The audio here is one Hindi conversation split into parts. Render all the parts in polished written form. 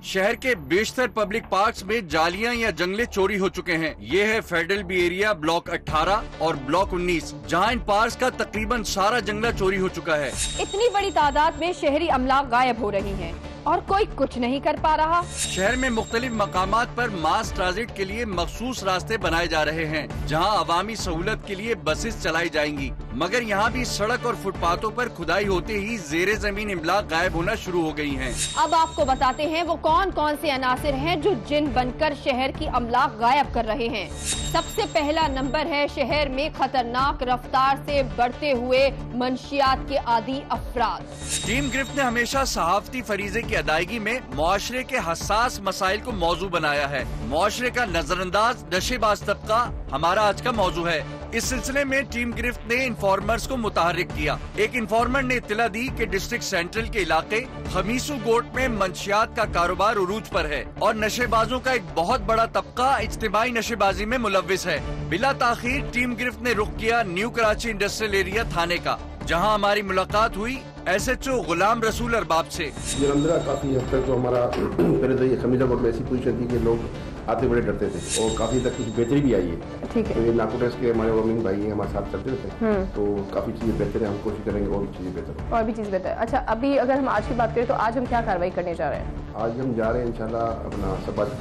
शहर के बेशतर पब्लिक पार्क्स में जालियां या जंगले चोरी हो चुके हैं। ये है फेडरल बी एरिया ब्लॉक 18 और ब्लॉक 19, जहां इन पार्क्स का तकरीबन सारा जंगला चोरी हो चुका है। इतनी बड़ी तादाद में शहरी अमला गायब हो रही हैं और कोई कुछ नहीं कर पा रहा। शहर में मुख्तलिफ मकामात पर मास ट्रांजिट के लिए मखसूस रास्ते बनाए जा रहे हैं, जहां अवामी सहूलत के लिए बसेस चलाई जाएंगी, मगर यहां भी सड़क और फुटपाथों पर खुदाई होते ही जेरे जमीन इमला गायब होना शुरू हो गई हैं। अब आपको बताते हैं वो कौन कौन से अनासिर हैं जो जिन बनकर शहर की अमला गायब कर रहे हैं। सबसे पहला नंबर है शहर में खतरनाक रफ्तार से बढ़ते हुए मंशियात के आदी अफराद। टीम गिरफ्त ने हमेशा सहाफती फरीजे की अदायगी में मुआशरे के हसास मसाइल को मौजू बनाया है। मुआशरे का नजरअंदाज नशेबाज तबका हमारा आज का मौजू है। इस सिलसिले में टीम गिरफ्त ने इन्फॉर्मर्स को मुतहर्रिक किया। एक इन्फॉर्मर ने इत्तला दी कि डिस्ट्रिक्ट सेंट्रल के इलाके खमीसू गोट में मंशियात का कारोबार उरूज पर है और नशेबाजों का एक बहुत बड़ा तबका इज्तिमाई नशेबाजी में मुलव्विस है। बिला ताखीर टीम गिरफ्त ने रुख किया न्यू कराची इंडस्ट्रियल एरिया थाने का, जहां हमारी मुलाकात हुई SHO गुलाम रसूल अरबाब से। जलंधर काफी हद तक तो हमारा पहले तो ये खमीजा कोट में ऐसी पोजीशन थी कि लोग आते बड़े डरते थे और काफी तक कुछ बेहतरी भी आई है। ठीक है। तो ये नाकोटेस के हमारे वमीन भाई हैं, हमारे साथ चलते रहते हैं, तो काफी चीजें बेहतर है। हम कोशिश करेंगे और भी चीजें बेहतर और भी चीज बेहतर। अच्छा, अभी अगर हम आज की बात करें तो आज हम क्या कार्रवाई करने जा रहे हैं? आज हम जा रहे हैं इंशाल्लाह अपना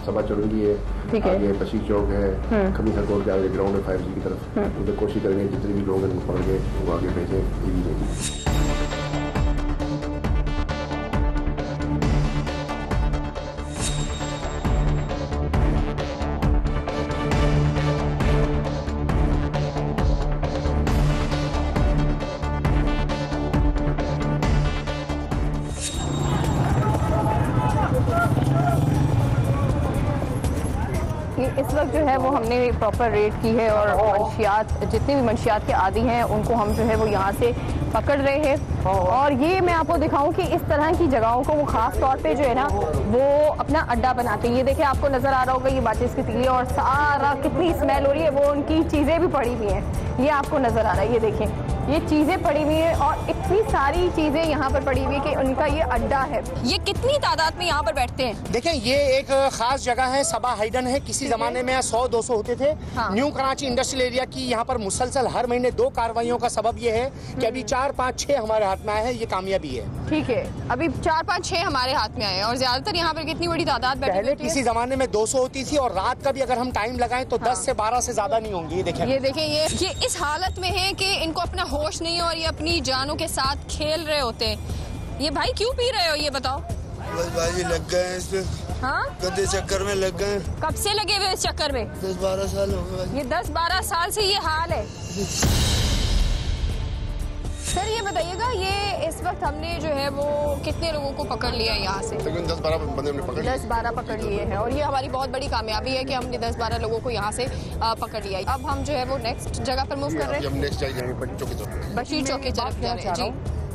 सभा चौरंगी है, ठीक है, आगे बशीर चौक है, खमीसा कोट के आगे ग्राउंड है 5G की तरफ, उधर कोशिश करेंगे जितने भी लोग हैं उनको पकड़ के वो आगे भेजें। इस वक्त जो है वो हमने प्रॉपर रेड की है और मंशियात जितने भी मंशियात के आदी हैं उनको हम जो है वो यहाँ से पकड़ रहे हैं। और ये मैं आपको दिखाऊं कि इस तरह की जगहों को वो खास तौर पे जो है ना वो अपना अड्डा बनाते हैं। ये देखिए, आपको नजर आ रहा होगा ये माचिस की तीली और सारा कितनी स्मेल हो रही है, वो उनकी चीजें भी पड़ी हुई हैं। ये आपको नजर आ रहा है, ये देखिए ये चीजें पड़ी हुई हैं और इतनी सारी चीजें यहाँ पर पड़ी हुई है कि उनका ये अड्डा है। ये कितनी तादाद में यहाँ पर बैठते हैं? देखें, ये एक खास जगह है, सबा हाइडन है। किसी जमाने में 100-200 होते थे। हाँ। न्यू कराची इंडस्ट्रियल एरिया की यहाँ पर मुसलसल हर महीने 2 कार्रवाइयों का सबब ये है कि अभी 4-5-6 हमारे हाथ में आए हैं। ये कामयाबी है। ठीक है, अभी 4-5-6 हमारे हाथ में आए हैं और ज्यादातर यहाँ पर कितनी बड़ी तादाद बैठी? पहले किसी जमाने में 200 होती थी और रात का भी अगर हम टाइम लगाएं तो 10 से 12 से ज्यादा नहीं होंगी। ये देखें ये इस हालत में है कि इनको अपना होश नहीं और ये अपनी जानों के साथ खेल रहे होते हैं। ये भाई क्यों पी रहे हो ये बताओ? बस भाई लग गए हैं इसमें। हाँ? गंदे चक्कर में लग गए। कब से लगे हुए इस चक्कर में? 10-12 साल हो गए। ये 10-12 साल से ये हाल है। सर ये बताइएगा, ये इस वक्त हमने जो है वो कितने लोगों को पकड़ लिया यहाँ से? 10-12 बंदे हमने पकड़ लिए। 10-12 पकड़ लिए हैं और ये हमारी बहुत बड़ी कामयाबी है कि हमने 10-12 लोगों को यहाँ से पकड़ लिया। अब हम जो है वो नेक्स्ट जगह पर मूव कर रहे हैं। हम नेक्स्ट जाएंगे बशीर चौक की तरफ जा रहे हैं जी।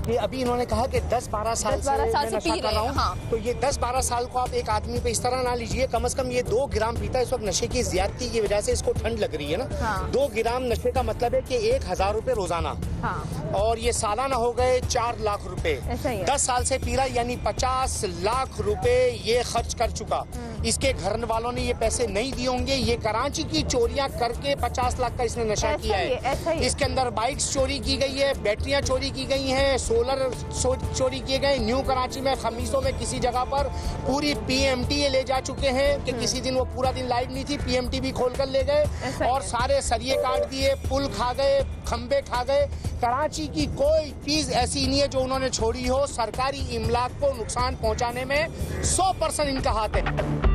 ये अभी इन्होंने कहा कि 10-12 साल से पी रहे हैं। हाँ। तो ये 10-12 साल को आप एक आदमी पे इस तरह ना लीजिए। कम से कम ये 2 ग्राम पीता है इस वक्त। नशे की ज्यादती की वजह से इसको ठंड लग रही है ना। हाँ। 2 ग्राम नशे का मतलब है कि 1000 रुपए रोजाना। हाँ। और ये सालाना हो गए 4 लाख रुपए। 10 साल से पी रहा, यानी 50 लाख रुपए ये खर्च कर चुका। इसके घर वालों ने ये पैसे नहीं दिए होंगे। ये कराची की चोरियां करके 50 लाख का इसने नशा किया है। इसके अंदर बाइक्स चोरी की गई है, बैटरियां चोरी की गई हैं, सोलर चोरी किए गए। न्यू कराची में खमीसों में किसी जगह पर पूरी PMT ये ले जा चुके हैं कि किसी दिन वो पूरा दिन लाइव नहीं थी, PMT भी खोल कर ले गए और सारे सरिये काट दिए, पुल खा गए, खंबे खा गए। कराची की कोई चीज ऐसी नहीं है जो उन्होंने छोड़ी हो। सरकारी इमलाक को नुकसान पहुंचाने में 100% इनका हाथ है।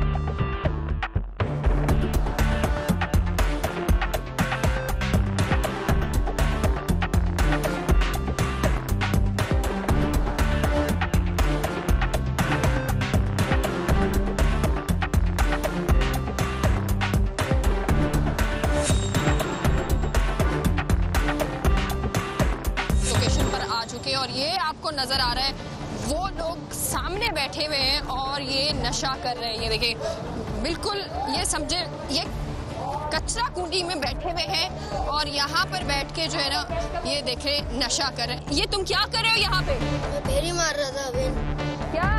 और ये आपको नजर आ रहा है वो लोग सामने बैठे हुए हैं और ये नशा कर रहे हैं। ये देखिए, बिल्कुल ये समझे ये कचरा कुंडी में बैठे हुए हैं और यहाँ पर बैठ के जो है ना ये देखे नशा कर रहे हैं। ये तुम क्या कर रहे हो यहाँ पे? फेरी मार रहा था अभी। क्या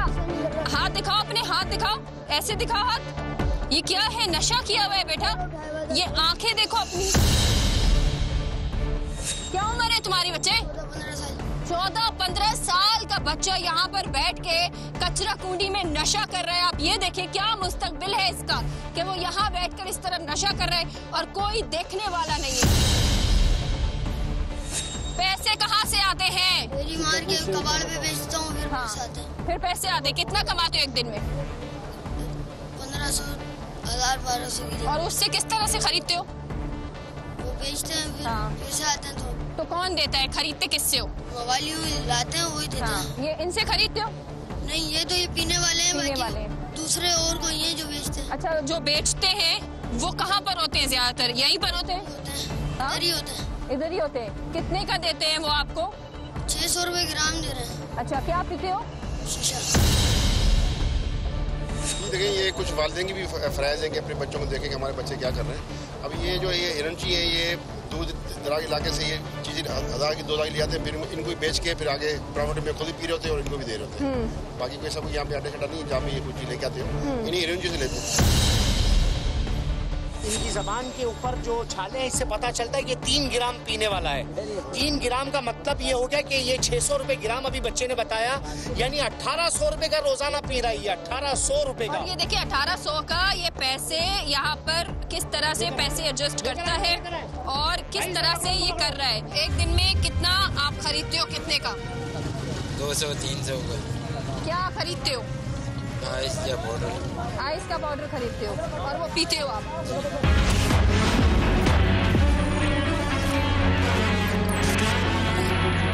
हाथ दिखाओ, अपने हाथ दिखाओ, ऐसे दिखाओ हाथ। ये क्या है? नशा किया हुआ है बेटा। ये आंखें देखो अपनी। क्या उम्र है तुम्हारी बच्चे? 14-15 साल का बच्चा यहाँ पर बैठ के कचरा कुंडी में नशा कर रहा है। आप ये देखिए क्या मुस्तकबिल है इसका कि वो यहाँ बैठकर इस तरह नशा कर रहा है और कोई देखने वाला नहीं है। पैसे कहाँ से आते हैं? मेरी मार के कबाड़ पे बेचता हूँ, फिर पैसे आते हैं। फिर पैसे आते। कितना कमाते हो एक दिन में? 1500, 1000, 1200 की। और उससे किस तरह से खरीदते हो? वो बेचते हैं, फिर पैसे आते हैं। तो कौन देता है? खरीदते किससे हो? मोबाइल लाते हैं, वही देते हैं। ये इनसे खरीदते हो? नहीं, ये तो ये पीने वाले हैं, पीने वाले। दूसरे और कोई है जो बेचते हैं। अच्छा, जो बेचते हैं वो कहाँ पर होते हैं? ज्यादातर यहीं पर होते हैं? इधर ही होते हैं। इधर ही होते हैं। कितने का देते हैं वो आपको? 600 रुपए ग्राम दे रहे हैं। अच्छा, क्या पीते हो? शीशा। देखिए, ये कुछ वालिदैन की भी फराइज है कि अपने बच्चों को देखें कि हमारे बच्चे क्या कर रहे हैं। अब ये जो ये हिरनची है, ये दूध दराज इलाके से ये चीज़ें 1000 की 2000 ले आते हैं, फिर इनको बेच के फिर आगे प्राइवेट में खुद ही पी रहे होते हैं और इनको भी दे रहे होते हैं। बाकी कोई सब यहाँ पे अड्डा शड्डा नहीं है जहाँ पे ये कुछ चीज़ लेके आते हो, इन्हीं हिरनची से लेते हैं। इनकी जबान के ऊपर जो छाले हैं, इससे पता चलता है कि 3 ग्राम पीने वाला है। 3 ग्राम का मतलब ये हो गया कि ये 600 रुपए ग्राम अभी बच्चे ने बताया, यानी 1800 रुपए का रोजाना पी रहा है ये। 1800 रुपए का। और ये देखिए 1800 का ये पैसे यहाँ पर किस तरह से पैसे एडजस्ट करता है और किस तरह से ये कर रहा है। एक दिन में कितना आप खरीदते हो? कितने का? 200-300 का। क्या खरीदते हो? आइस का पाउडर। आइस का पाउडर खरीदते हो और वो पीते हो आप?